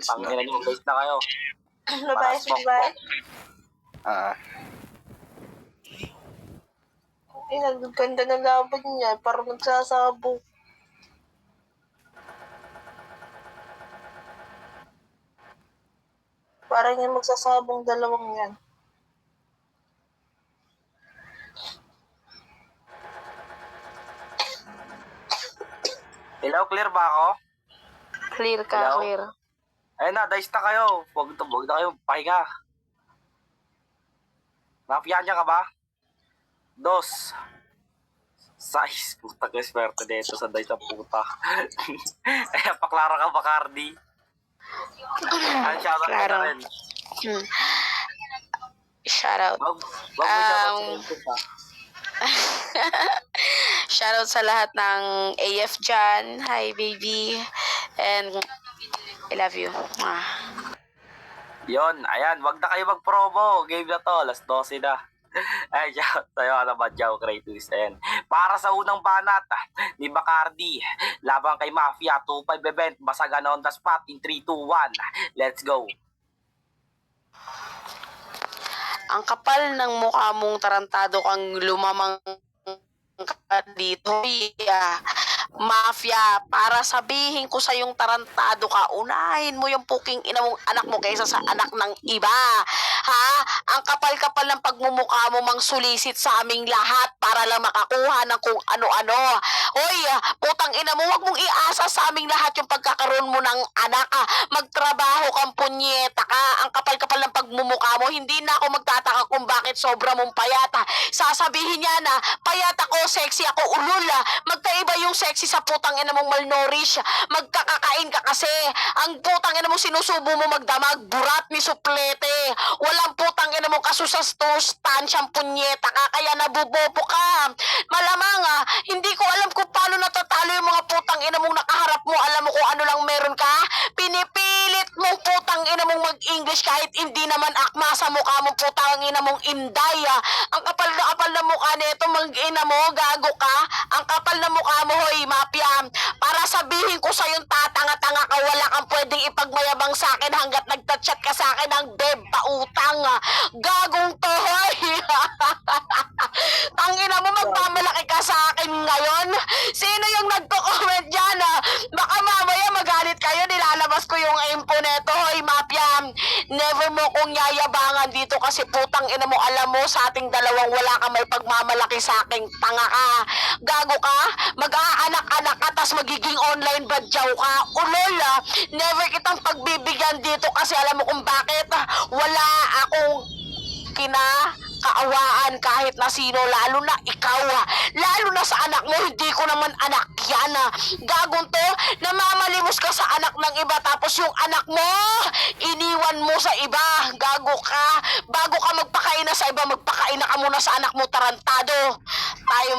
girls. Tangina niyo, guys na kayo. Lumayas mo ba? Ganda ng laban niya. Parang magsasabog. Parang yung magsasabong dalawang yan. Hello, clear ba ako? Clear ka, Hello? clear. Ayun na, dice na kayo. Huwag na kayo pahinga. Mafia niya ka ba? 2. 6. Puta ka, swerte dito sa dice ng puta. Ay, paklara ka ba, Cardi? Ang shoutout ka na rin. Shoutout. Wag mo shoutout sa YouTube, ha? Shoutout sa lahat ng AF dyan. Hi, baby. And I love you. Yon, ayan, wag na kayo mag-promo. Game na to, alas 12 na. Ay, shout sa'yo, ano ba, Jow Kratos. Ayan. Para sa unang banat ni Bacardi, labang kay Mafia, 2-5 event, basagan on the spot in 3, 2, 1. Let's go. Ang kapal ng mukha mong tarantado kang lumamang ka dito. Mafia, para sabihin ko sa yung tarantado ka, unahin mo yung puking ina mong anak mo kaysa sa anak ng iba. Ha? Ang kapal-kapal ng pagmumukha mo mang sulisit sa aming lahat para lang makakuha ng kung ano-ano. Hoy, putang ina mo, wag mong iasa sa aming lahat yung pagkakaroon mo ng anak. Magtrabaho kang punyeta ka. Ang kapal-kapal ng pagmumukha mo, hindi na ako magtataka kung bakit sobra mong payat. Sasabihin niya na, payat ako, sexy ako, ulul. Magkaiba yung sexy sa putang ina mong malnourished. Magkakakain ka kasi. Ang putang ina mong sinusubo mo magdamag, burat ni suplete. Walang putang ina mong kasusastansyang punyeta ka, kaya nabubobo ka. Malamang hindi ko alam kung paano natatalo yung mga putang ina mong nakaharap mo. Alam mo kung ano lang meron ka? Pinipilit mong putang ina mong mag-English kahit hindi naman akma sa mukha mong putang ina mong inday. Ang kapal na mukha nito, mag-ina mo, gago ka. Ang kapal na mukha mo, hoy, Mafia. Para sabihin ko sa yung tatanga-tanga ka, wala kang pwedeng ipagmayabang sa akin hanggat nagta-chat ka sa akin ng beb pautang. Gagong to, hoy. Tangina mo, magmamalaki ka sa akin ngayon. Sino yung nagko-comment dyan? Baka mamaya magalit kayo, nilalabas ko yung info neto, hoy, Mafia. Never mo kong yayabangan dito kasi putang ina mo, alam mo sa ating dalawang wala ka may pagmamalaki sa aking tanga ka. Gago ka? Mag-aanak-anak ka tas magiging online badyaw ka. Ulol, never kitang pagbibigyan dito kasi alam mo kung bakit. Wala akong kaawaan kahit na sino, lalo na ikaw. Lalo na sa anak mo, hindi ko naman anak yan. Gagong to, namamalimos ka sa anak ng iba tapos yung anak mo, iniwan mo sa iba. Gago ka. Bago ka magpakain na sa iba, magpakain na ka muna sa anak mo, tarantado. Tayo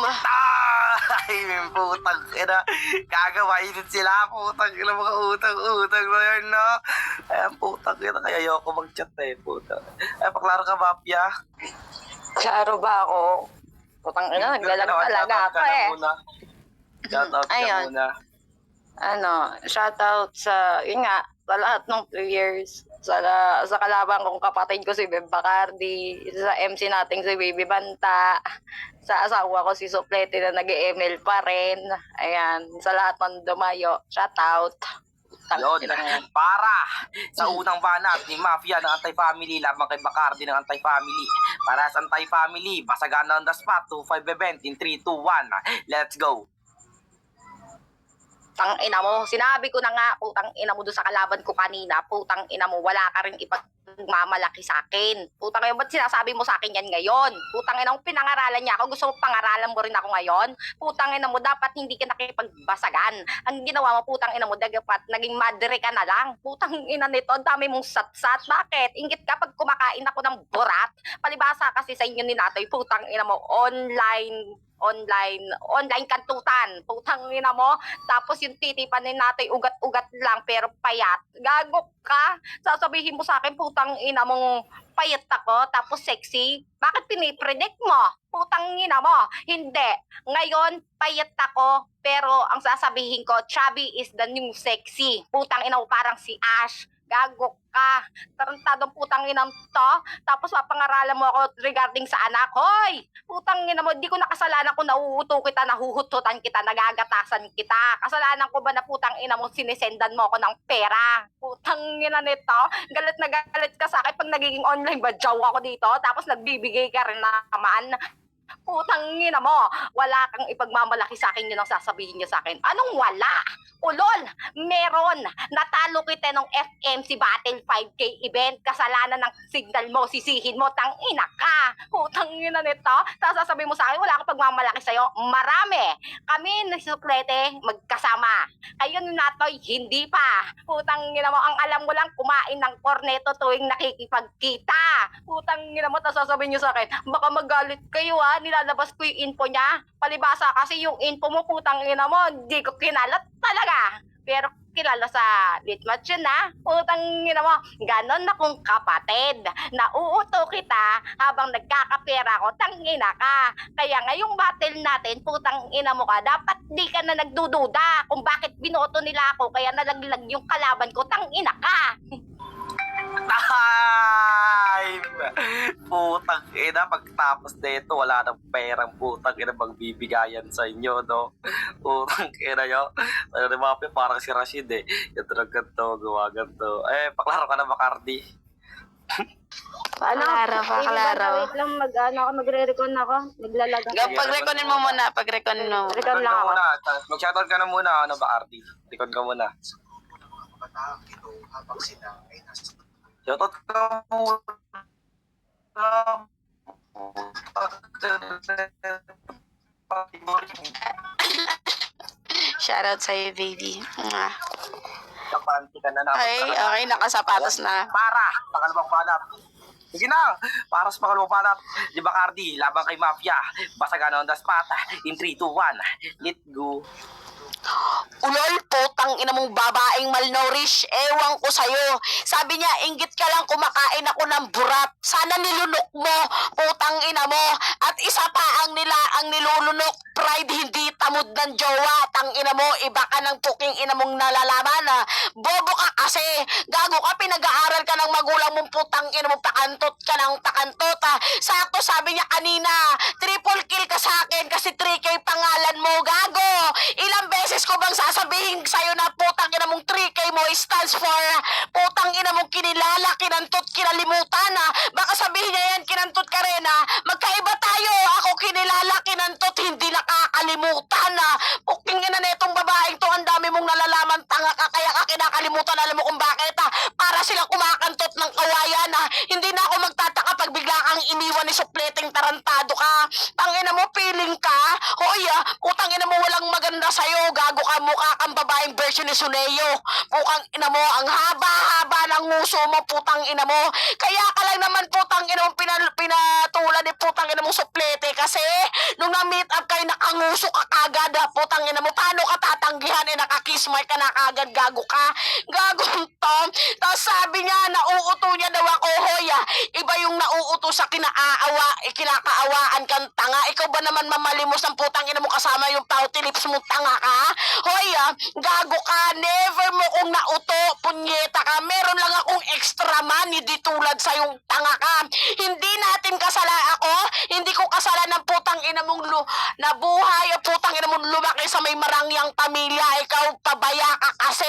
Ay, putang ina. Gagawain sila, putang ina, mga utang na yan, no? Ayan, putang ina, kaya ayoko mag-chat putang. Ay, paklaro ka, Mafia. Klaro ba ako? Putang ina, naglalag talaga ako Shoutout ka muna. Shoutout sa, yun nga, sa lahat ng players, sa kalaban kong kapatid ko si Beb Bacardi, sa MC nating si Baby Banta, sa asawa ko si Suplete na nag-ML pa rin. Ayan, sa lahat ng dumayo, shoutout. Yun, para sa unang banat ni Mafia ng Anti-Family lamang kay Bacardi ng Anti-Family. Para sa Anti-Family, basagana on the spot, 2-5 event in 3, 2, 1. Let's go! Putang ina mo, sinabi ko na nga, putang ina mo doon sa kalaban ko kanina, putang ina mo, wala ka rin ipagmamalaki sa akin. Putang ina mo, ba't sinasabi mo sa akin yan ngayon? Putang ina mo, pinangaralan niya ako, gusto mo pangaralan mo rin ako ngayon? Putang ina mo, dapat hindi ka nakipagbasagan. Ang ginawa mo, putang ina mo, dapat naging madre ka na lang. Putang ina nito, dami mong satsat. Bakit? Ingit ka pag kumakain ako ng burat? Palibasa kasi sa inyo ni Natoy, putang ina mo, online kantutan. Putang ina mo. Tapos yung titipan ni Natoy, ugat-ugat lang pero payat. Gago ka. Sasabihin mo sa akin, putang ina mong payat ako, tapos sexy. Bakit pinipredict mo? Putang ina mo. Hindi. Ngayon, payat ako, pero ang sasabihin ko, chubby is the new sexy. Putang ina mo, parang si Ash. Gago ka. Tarantadong putang inang to. Tapos papangaralan mo ako regarding sa anak. Hoy! Putang ina mo, di ko nakasalanan kung nauuto kita, nahuhututan kita, nagagatasan kita. Kasalanan ko ba na putang ina mo sinisendan mo ako ng pera? Putang ina nito. Galit na galit ka sa akin pag nagiging online badyaw ako dito. Tapos nagbibigay ka rin naman. Putang ina mo, wala kang ipagmamalaki sa akin, yun ang sasabihin niya sa akin. Anong wala? Ulol, meron. Natalo kita ng FMC Battle 5K event. Kasalanan ng signal mo, sisihin mo, tang ina ka. Putang ina nito. Tapos sasabihin mo sa akin, wala akong pagmamalaki sa'yo. Marami. Kami ni Suklete, magkasama. Kayo ni Natoy, hindi pa. Putang ina mo, ang alam mo lang, kumain ng corneto tuwing nakikipagkita. Putang ina mo, tapos sasabihin niyo sa akin, baka magalit kayo ha, nilalabas ko yung info niya. Palibasa kasi yung info mo, putang ina mo, hindi ko kinalat talaga. Pero kilala sa litmat yun ha. Putang ina mo, ganon na kong kapatid. Nauuto kita habang nagkakapera ko, tangina ka. Kaya ngayong battle natin, putang ina mo ka, dapat di ka na nagdududa kung bakit binoto nila ako, kaya nalaglag yung kalaban ko, tangina ka. Time! Putang ina, pagtapos nito, wala nang perang putang ina magbibigayan sa inyo, no? Putang ina nyo. Ano ni Mafia, parang si Rashid eh. Ito na ganito, gawa ganito. Eh, paklaro ka na, Bacardi. Paklaro. Wait lang, magre-recon ako. Naglalaga. Pag-reconin mo muna, pag-reconin mo. Recon lang ako. muna. Mag-shoutout ka na muna, ano, Bacardi. Recon ka muna. Shoutout ka muna. Shoutout sa'yo, baby. Mwah. Kapanti ka na Ay, okay, nakasapatos na. Para, pakalabang panat. Sige na, para sa pakalabang panat. Di ba, Cardi, labang kay Mafia. Basagan on the spot. In 3, 2, 1. Let's go. Ulol, putang ina mong babaeng malnourished. Ewan ko sa'yo. Sabi niya, inggit ka lang kumakain ako ng burat. Sana nilunok mo, putang ina mo. At isa pa ang nilulunok, pride hindi tamod ng jowa. Tang ina mo, iba ka ng puking ina mong nalalaman. Bobo ka kasi. Gago ka, pinag-aaral ka ng magulang mong putang ina mo. Pakantot ka ng pakantot. Sakto sabi niya kanina, triple kill ka sa akin kasi 3K pangalan mo. Gago, ilang beses ko bang sasabihin sa'yo na putang ina mong 3K mo stands for putang ina mong kinilala, kinantot, kinalimutan. Baka sabihin niya yan, kinantot ka rin. Magkaiba tayo. Ako kinilala, kinantot, hindi nakakalimutan. Puking ina na itong babaeng to, ang dami mong nalalaman, tanga ka, kaya ka kinakalimutan. Alam mo kung bakit? Para silang kumakantot ng kawayan. Hindi na ako magtataka pag bigla kang iniwan ni supleting tarantado ka. Tangina mo, feeling ka? Hoy, putang ina mo, walang maganda sa'yo. Gago ka, mukha kang babaeng version ni Suneo. Putang ina mo, ang haba-haba ng nguso mo, putang ina mo. Kaya ka lang naman, putang ina mo, pinatulan ni putang ina mong suplete. Kasi, nung na-meet up kayo, nakanguso ka kagad. Putang ina mo, paano ka tatanggihan? Nakakiss mark ka na kagad, gago ka. Gago to. Tapos sabi niya, nauuto niya daw ako, hoy, iba yung nauuto sa kinakaawaan kang tanga. Ikaw ba naman mamalimos ng putang ina mo kasama yung pouty lips mo, tanga ka? Hoy, gago ka, never mo kong nauto, punyeta ka. Meron lang akong extra money di tulad sa yung tanga ka. Hindi natin hindi ko kasalanan ng putang ina mong nabuhay, putang ina mong lumaki sa may marangyang pamilya. Ikaw, pabaya ka kasi.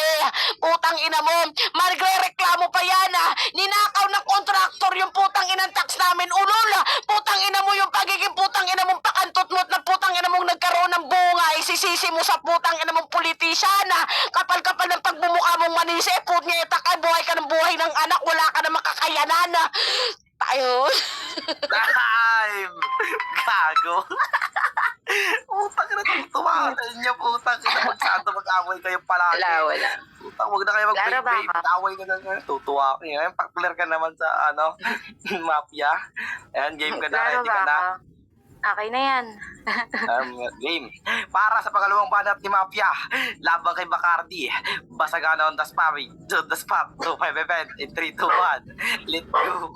Putang ina mo, magre-reklamo pa yan. Ninakaw ng kontraktor yung putang inang tax namin. Ulol, putang ina mo yung pagiging putang ina mong pakantot mo at na putang ina mong nagkaroon ng bunga. Isisisi mo sa putang ina mong politisyan. Kapal-kapal ng pagmumukha mong manisi. Punyeta ka, buhay ka ng buhay ng anak. Wala ka na makakayanan. Tayo. Time! Gago! Putang ina, tumawa sa inyo, putang ina. Magsado mag-away kayo palagi. Wala. Putang, huwag na kayo Klaro ba mag-babe. ako? Away na lang. Tutuwa ko yun. Pakler ka naman sa, Mafia. Ayan, game ka na. Klaro Ready ba ka na. ako? Okay na yan. Game. Para sa pangalawang banat ni Mafia, labang kay Bacardi. Basagana on the spot. 2, 5 event. In 3, 2, 1. Let's go.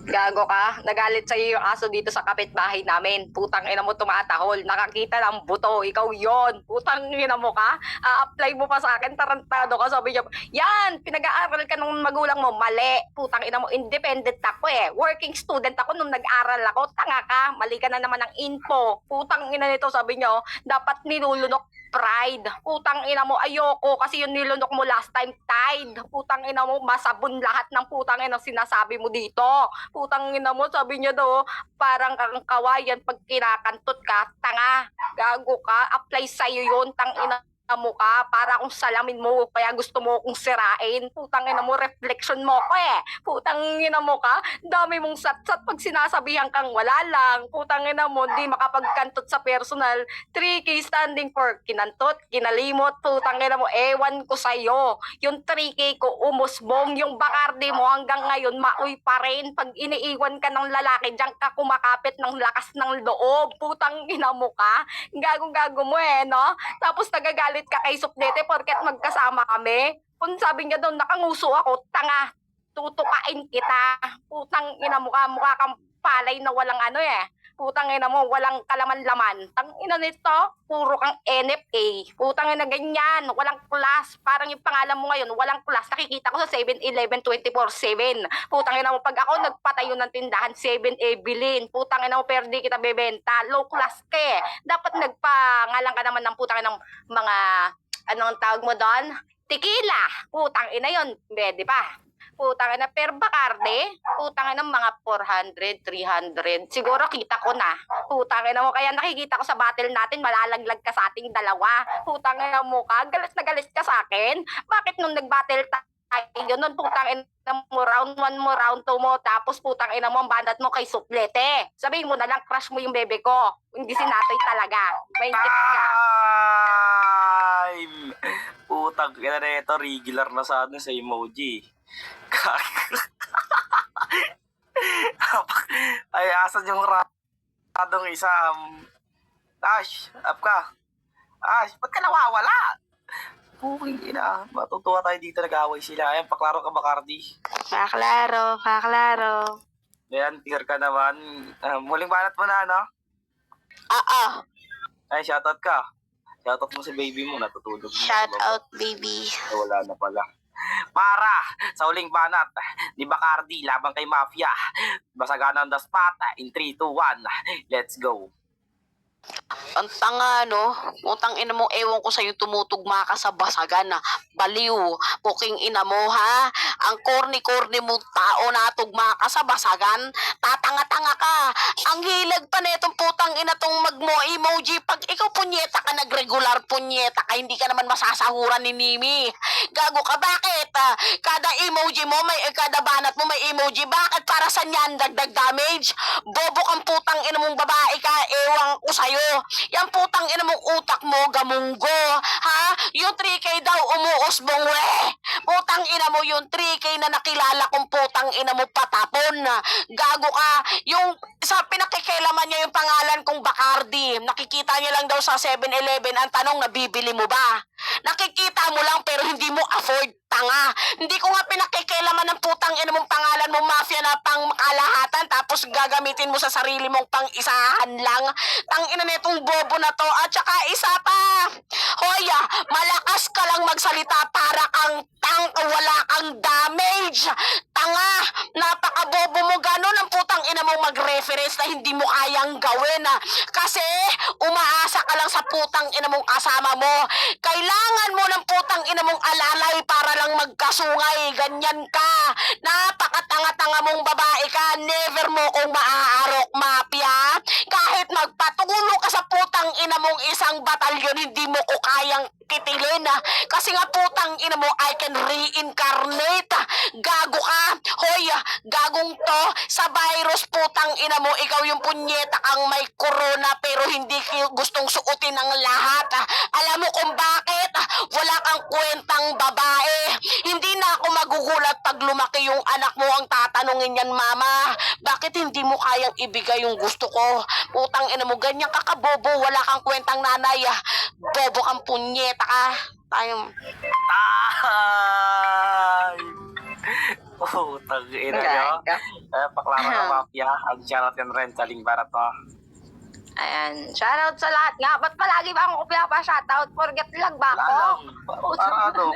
Gago ka? Nagalit sa'yo yung aso dito sa kapitbahay namin. Putang ina mo tumatahol. Nakakita ng buto. Ikaw yon. Putang ina mo ka? A-apply mo pa sa akin. Tarantado ka. Sabi niya, yan! Pinag-aaral ka ng magulang mo. Mali. Putang ina mo. Independent ako eh. Working student ako nung nag-aral ako. Tanga ka. Mali ka na naman ng info. Putang ina nito. Sabi niya, oh, dapat nilulunok pride. Putang ina mo, ayoko kasi yung nilunok mo last time, Tide. Putang ina mo, masabon lahat ng putang ina sinasabi mo dito. Putang ina mo, sabi niya daw, parang kang kawayan pag kinakantot ka, tanga, gago ka, apply sa'yo yun, tang ina mo ka, para akong salamin mo, kaya gusto mo akong sirain. Putang ina mo, reflection mo ko eh. Putang ina mo ka, dami mong sat-sat pag sinasabihan kang wala lang. Putang ina mo, di makapagkantot sa personal. 3K standing for kinantot, kinalimot, putang ina mo, ewan ko sa'yo. Yung 3K ko umusbong, yung Bacardi mo hanggang ngayon mauy pa rin. Pag iniiwan ka ng lalaki, diyan ka kumakapit ng lakas ng loob. Putang ina mo ka, gago-gago mo eh, no? Tapos nagagalit ka kay Suplete porket magkasama kami. Kung sabi niya doon, nakanguso ako, tanga, tutukain kita. Putang ina mo ka, mukha kang palay na walang ano eh. Putang ina mo, walang kalaman-laman. Tang ina nito, puro kang NFA. Putang ina ganyan, walang class. Parang yung pangalan mo ngayon, walang class. Nakikita ko sa 7-Eleven 24/7. Putang ina mo, pag ako nagpatayo ng tindahan, 7-Evelyn. Putang ina mo, pero di kita bebenta. Low class ka eh. Dapat nagpangalan ka naman ng putang ina ng mga, anong tawag mo doon? Tequila. Putang ina yun, pwede pa. Putang ina, per Bacardi, putang ina mga 400, 300. Siguro kita ko na. Putang ina mo, kaya nakikita ko sa battle natin, malalaglag ka sa ating dalawa. Putang ina mo ka, galit na galit ka sa akin. Bakit nung nag-battle tayo, nun putang ina mo, round 1 mo, round 2 mo, tapos putang ina mo, ang bandat mo kay Suplete. Sabihin mo na lang, crush mo yung bebe ko. Hindi sinatoy talaga. Mainggit ka. Time! Putang ina na ito, regular na sa ano sa emoji. Ay, asan yung radong isa? Ash, up ka. Ash, ba't ka nawawala? Puking ina, matutuwa tayo dito, nag-away sila. Ayan, paklaro ka, Bacardi. Kaklaro, kaklaro. Ayan, tigar ka naman. Muling banat mo na, no? Ay, shoutout ka. Shoutout mo si baby mo, natutulog. Shout out, baby. Ay, wala na pala. Para sa uling banat ni Bacardi laban kay Mafia. Basagan on the spot in 3, 2, 1. Let's go. Ang tanga, no? Utang ina mo, ewan ko sa'yo, tumutugma ka sa basagan, na baliw. Puking ina mo, ha? Ang corny-corny mo tao na tugma ka sa basagan, tatanga-tanga ka. Ang hilag pa na itong putang ina tong mag-mo-emoji. Pag ikaw punyeta ka, nag-regular punyeta ka, hindi ka naman masasahuran ni Mimi. Gago ka, bakit? Kada emoji mo, kada banat mo may emoji. Bakit? Para sa yan, dagdag damage? Bobo kang putang ina mong babae ka, ewan ko sa'yo. Yan putang ina mong utak mo, gamunggo. Ha? Yung 3K daw, umuusbong we. Putang ina mo, yung 3K na nakilala kong putang ina mo patapon. Gago ka. Yung sa pinakikilaman niya yung pangalan kong Bacardi. Nakikita niya lang daw sa 7-Eleven. Ang tanong, nabibili mo ba? Nakikita mo lang pero hindi mo afford, tanga. Hindi ko nga pinakikilaman ng putang ina mong pangalan mo, mafia na pang kalahatan, tapos gagamitin mo sa sarili mong pang-isahan lang. Tang ina netong bobo na to. At saka isa pa, hoya, malakas ka lang magsalita para kang wala kang damage. Tanga, napakabobo mo, ganon ang putang ina mong mag-reference na hindi mo kayang gawin. Kasi umaasa ka lang sa putang ina mong kasama mo. Kailangan mo ng putang ina mong alalay para lang magkasungay. Ganyan ka. Napakatanga-tanga mong babae ka. Never mo kong maaarok, mafia. Kahit magpatulo ka sa putang ina mong isang batalyon, hindi mo ko kayang titilin. Kasi nga putang ina mo, I can reincarnate. Gago ka. Hoy, gagong to. Sa virus putang ina mo, ikaw yung punyeta kang may corona pero hindi gustong suotin ng lahat. Alam mo kung bakit? Wala kang kwentang babae. Hindi na ako magugulat pag lumaki yung anak mo, ang tatanungin yan, mama, bakit hindi mo kayang ibigay yung gusto ko? Putang ina mo, ganyan ka kabobo, wala kang kwentang nanay. Bobo kang punyeta ka. Tayo. Time! Putang ina nyo. Gaga. Paklaro ng mafia. Ang Sheraton Rentaling para to. Ayan, shoutout sa lahat nga. Ba't palagi ba ako pinapa-shoutout? Forget lang ba ako?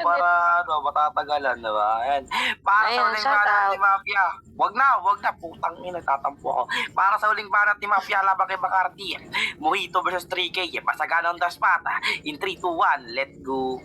Para matatagalan, diba? Ayan. Para sa Ayan, uling shout banat out. ni Mafia. Wag na, putang ina, tatampo ako. Para sa uling banat ni Mafia, laban kay Bacardi. Mojito versus 3K, pasagan on the spot. In 3, 2, 1, let's go.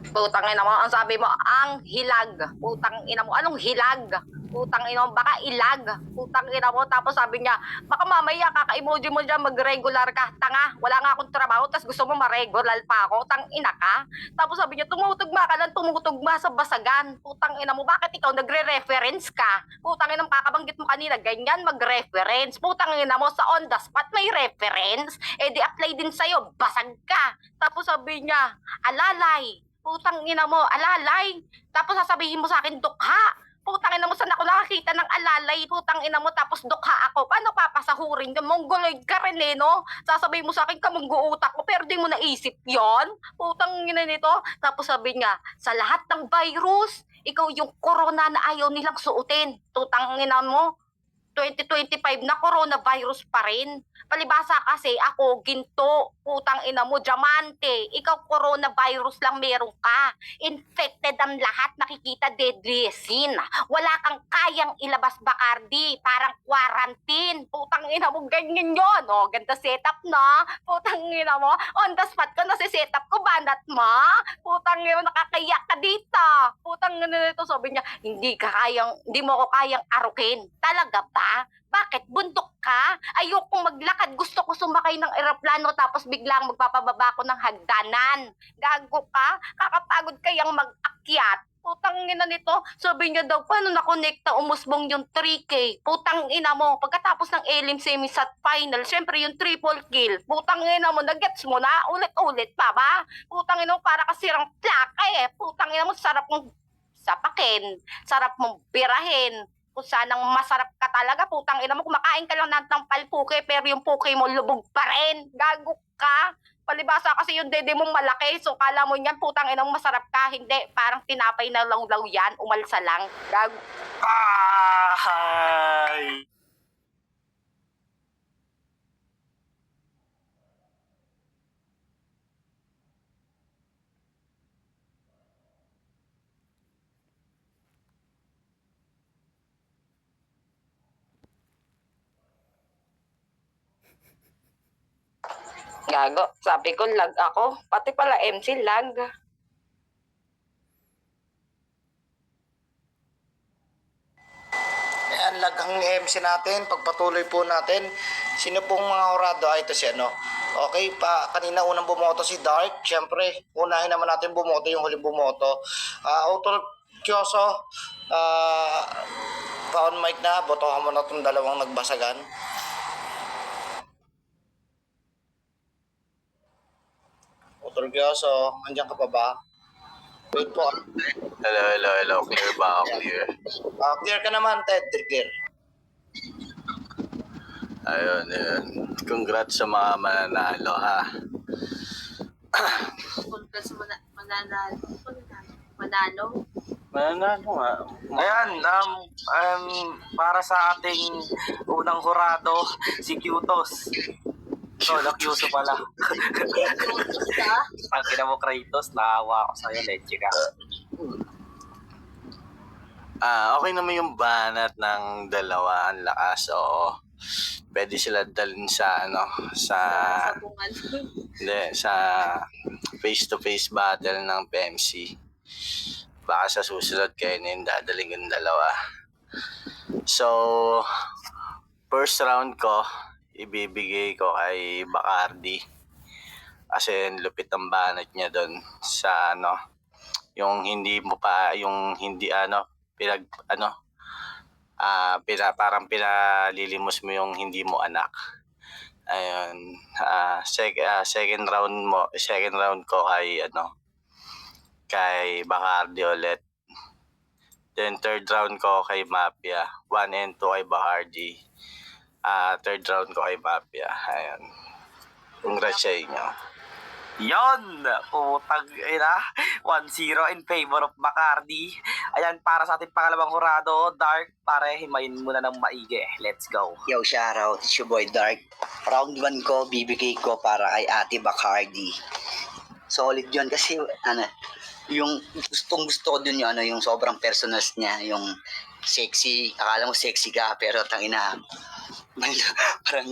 Putang ina mo, ang sabi mo, ang hilag. Putang ina mo, anong hilag? Putang ina mo, baka ilag. Putang ina mo, tapos sabi niya, baka mamaya kaka-emoji mo dyan, mag-regular ka. Tanga, wala nga akong trabaho, tapos gusto mo ma-regular pa ako. Tang ina ka. Tapos sabi niya, tumutugma ka lang, tumutugma sa basagan. Putang ina mo, bakit ikaw nagre-reference ka? Putang ina mo, kakabanggit mo kanina, ganyan mag-reference. Putang ina mo, sa on the spot may reference. Eh di apply din sa'yo, basag ka. Tapos sabi niya, alalay. Putang ina mo, alalay. Tapos sasabihin mo sa akin, dukha. Putang ina mo, saan ako nakakita ng alalay? Putang ina mo, tapos dukha ako. Paano papasahurin ka? Mongoloid ka rin eh, no? Sasabihin mo sa akin, kamungguutak ko, pero di mo naisip yon. Putang ina nito. Tapos sabi niya, sa lahat ng virus, ikaw yung corona na ayaw nilang suotin. Putang ina mo, 2025 na coronavirus pa rin. Palibasa kasi ako, ginto, putang ina mo, diamante. Ikaw, coronavirus lang meron ka. Infected ang lahat, nakikita deadly sin. Wala kang kayang ilabas, Bacardi. Parang quarantine. Putang ina mo, ganyan yun. O, ganda setup na. Putang ina mo, on the spot ko, nasi-setup ko, banat mo. Putang ina mo, nakakayak ka dito. Putang ina nito, sabi niya, hindi mo ko kayang arukin. Talaga ba? Bakit? Bundok ka? Ayokong maglakad. Gusto ko sumakay ng eroplano tapos biglang magpapababa ko ng hagdanan. Gago ka? Kakapagod kayang mag-akyat. Putang ina nito. Sabi niya daw, paano nakonekta umusbong yung 3K? Putang ina mo. Pagkatapos ng elim semi-sat final, syempre yung triple kill. Putang ina mo, nagets mo na? Ulit-ulit pa ba? Putang ina mo, para kasirang plaka eh. Putang ina mo, sarap mong sapakin. Sarap mong birahin. Kung sanang masarap ka talaga, putang ina mo, kumakain ka lang ng palpuke, pero yung puke mo lubog pa rin. Gago ka. Palibasa kasi yung dede mong malaki, so kala mo yan, putang ina mo, masarap ka. Hindi, parang tinapay na law yan, umalsa lang. Gago. Ay! Gago. Sabi ko, lag ako. Pati pala MC, lag. Ayan, laghang MC natin. Pagpatuloy po natin. Sino pong mga orado? Ito si ano. Okay, kanina unang bumoto si Dark. Siyempre, unahin naman natin bumoto yung huling bumoto. Autor Kyoso, pa-on mic na. Botohan mo na itong dalawang nagbasagan. Autor Kyoso, andyan ka pa ba? Wait po. Hello. Clear ba ako? Clear. Clear ka naman, Ted. Clear. Ayun. Congrats sa mga mananalo, ha? Congrats manalo. Mananalo nga. Ayan, para sa ating unang hurado, si Kyutos. Kyuso pala. Ang ina mo, Kratos, naawa ako sa'yo, leche ka. Okay naman yung banat ng dalawa. Ang lakas, oo. Pwede sila dalhin sa, sa face-to-face battle ng PMC. Baka sa susunod kayo na yung dadaling yung dalawa. So, first round ko, ibibigay ko kay Bacardi. Kasi lupit ang banat niya doon sa yung parang pinalilimos mo yung hindi mo anak. Ayun, second round ko kay Bacardi ulit. Then third round ko kay Mafia. 1 and 2 kay Bacardi. Third round ko kay Mafia. Ayun. Congrats sa inyo. Yon, putang ina. 1-0 in favor of Bacardi. Ayan, para sa ating pangalawang hurado, Dark, pare, himayin muna ng maigi. Let's go. Yo, shoutout. It's your boy Dark. Round 1 ko, bibigay ko para kay Ate Bacardi. Solid yun kasi, yung gustong gusto ko dun yung, yung sobrang personals niya, yung sexy, akala mo sexy ka, pero tangina, parang,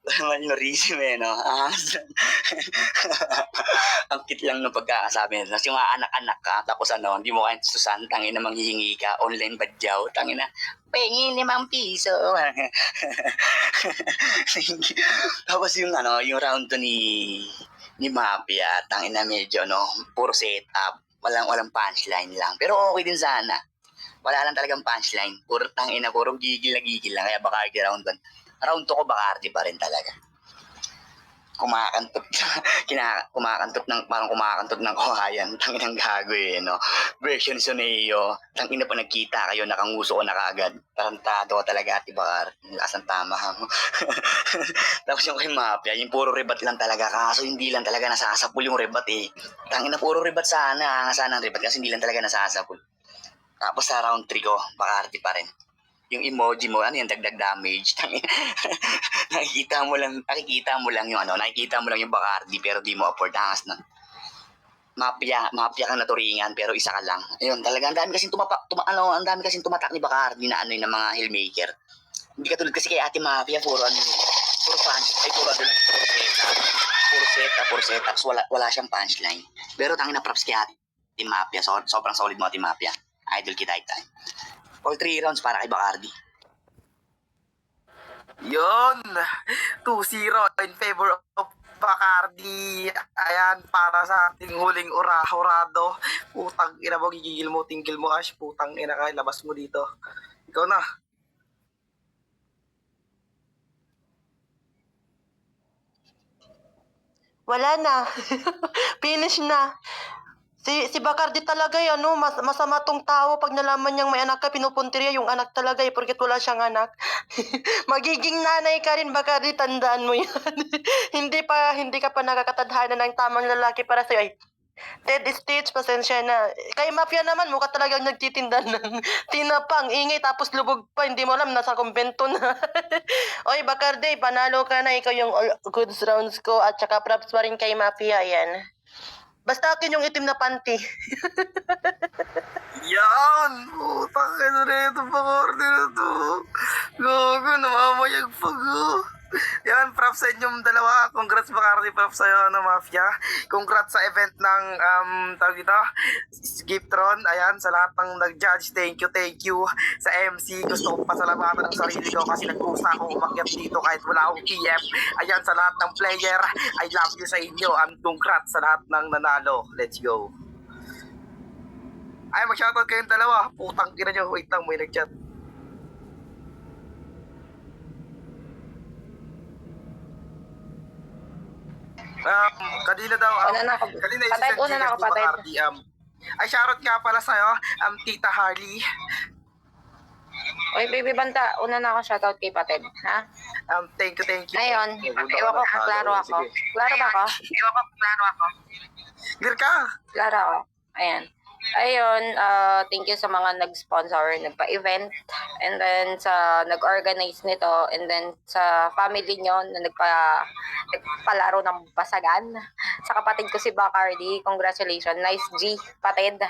parang malnorism no? Ang cute lang ng pagkakasabi nila. Tapos yung mga anak-anak ka, tapos hindi mo kayo susan, tangina manghihingi ka, online badyaw, tangina, pengi 5 piso. Tapos yung yung round to ni Mafia, tangina medyo puro setup, walang punchline lang. Pero okay din sana. Wala lang talagang punchline. Puro tangina, puro gigil lang. Kaya Bacardi round 1. Round 2 ko Bacardi pa rin talaga. Kumakantot. Parang kumakantot ng kawayan. Tanginang gago no? Version Soneo. Tangina pa nagkita kayo, nakanguso ko na kagad. Tarantado ko talaga, Ate Bacardi. Lakas ng tama mo. Tapos yung kay Mafia, yung puro rebat lang talaga. Kaso hindi lang talaga nasasapul yung rebat Tangina, puro rebat sana. Sana ang rebat kasi hindi lang talaga nasasapul. Tapos sa round 3 ko, Bacardi pa rin. Yung emoji mo, yung dagdag damage. nakikita mo lang yung Bacardi pero di mo afford angas na. Mafia kang naturingan pero isa ka lang. Ayun, talaga ang dami kasing ang dami kasing tumatak ni Bacardi na yung mga hillmaker. Hindi katulad kasi kay Ate Mafia, puro punch, puro setup, wala siyang punchline. Pero tangina props kay Ate Mafia, sobrang solid mo Ate Mafia. Idol kita time. All 3 rounds para kay Bacardi. Yon, 2-0 in favor of Bacardi. Ayan, para sa ating huling hurado. Putang ina mo, gigigil mo, tingkil mo, Ash. Putang ina ka, labas mo dito. Ikaw na. Wala na. Finish na. Si Bacardi talaga masama tong tao pag nalaman niyang may anak ka, pinupuntirya yung anak talaga porket wala siyang anak. Magiging nanay ka rin, Bacardi, tandaan mo yan. hindi ka pa nakakatadhana ng tamang lalaki para sa'yo. Ay, Ted Stitch, pasensya na. Kay Mafia naman, mukha talagang nagtitinda ng tinapang, ingay, tapos lubog pa, hindi mo alam, nasa kumbento na. Oy, Bacardi, panalo ka na, ikaw yung all goods rounds ko, at saka props pa rin kay Mafia, yan. Basta akin yung itim na panty. Yan! Putang ina na ito, Bacardi na to. Gago, namamayag pag Yan, props sa inyong dalawa. Congrats Bacardi, props sa'yo, Mafia. Congrats sa event ng, tawag ito, Skiptron. Ayan, sa lahat ng nag-judge, thank you. Sa MC, gusto kong pasalamatan ang sarili ko kasi nagpusa akong umakyat dito kahit wala akong TF. Ayan, sa lahat ng player, I love you sa inyo. Congrats sa lahat ng nanalo. Let's go. Ay, mag-shoutout kayong dalawa. Putang ina nyo. Wait lang, may nag-chat. Kanina daw, Una na ako. kanina Patay, una na ako, patay. Bacardi, ay, shoutout nga pala sa'yo, Tita Harley. Oy, baby banta, una na ako shoutout kay Pated, ha? Thank you. Ngayon, ewan ko kung klaro ako. Klaro ba ako? Clear ka. Klaro ako. Ayan. Ayun, thank you sa mga nag-sponsor, nagpa-event, and then sa nag-organize nito, and then sa family nyo na nagpalaro ng basagan. Sa kapatid ko si Bacardi, congratulations. Nice G, Pated.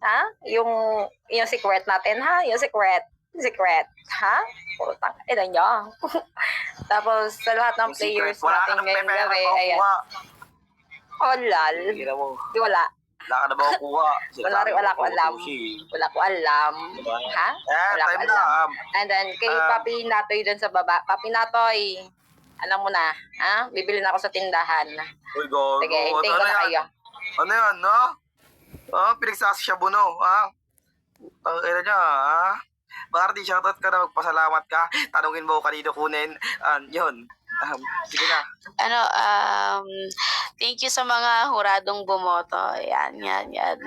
Ha? Yung secret natin, ha? Yung secret, ha? Putang, ina nyo. Tapos sa lahat ng players natin ngayong gabi, ayan. Oh, lal. Di wala. Wala ka na ba kukuha? Wala ko alam. Wala ko alam. Ha? Wala ko Time alam. na. And then, kay Papi Natoy dun sa baba. Papi Natoy, alam mo na, ha? Bibili na ako sa tindahan. Uy, gago. Sige, hintayin ko na kayo. Ano yan, no? Pinagsasyabu, no? Ina niya, Bacardi, shoutout ka na, magpasalamat ka. Tanungin mo kanino kunin. Yun. Sige na. Thank you sa mga huradong bumoto. Yan.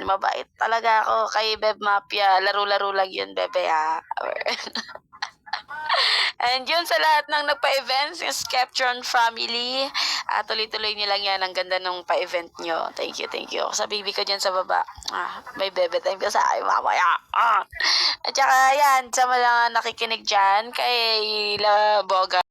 Mabait talaga ako kay Beb Mafia. Laro-laro lang yun, Bebe, ha? And yun sa lahat ng nagpa-events, yung Skeptron family, tuloy-tuloy nyo lang yan. Ang ganda nung pa-event nyo. Thank you, thank you. Sa baby ko dyan sa baba. May bebe time ka sa akin mamaya. At saka yan, sa mga nakikinig dyan, kay La Boga.